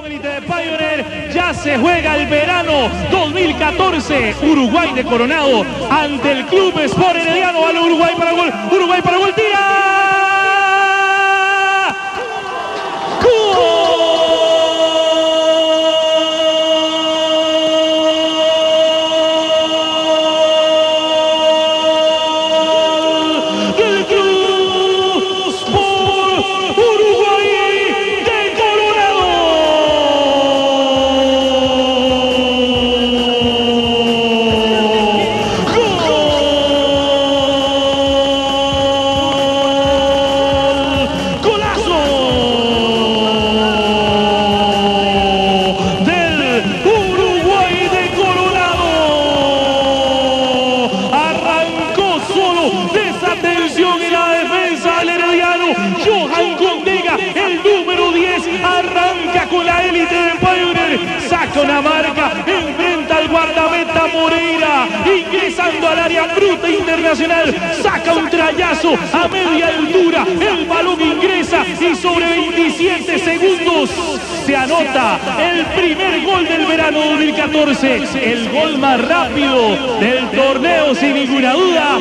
Elite de Pioneer, ya se juega el verano 2014, Uruguay de Coronado ante el Club Sport Herediano. Al Uruguay para gol, tira. Desatención en la defensa del Herediano. Johan Condega, el número 10, arranca con la élite de Pioneer. Saca una marca, enfrenta al guardameta Moreira, ingresando al área bruta internacional. Saca un trayazo a media altura. El balón ingresa y sobre 27 segundos se anota el primer gol del verano 2014. El gol más rápido del torneo, sin ninguna duda.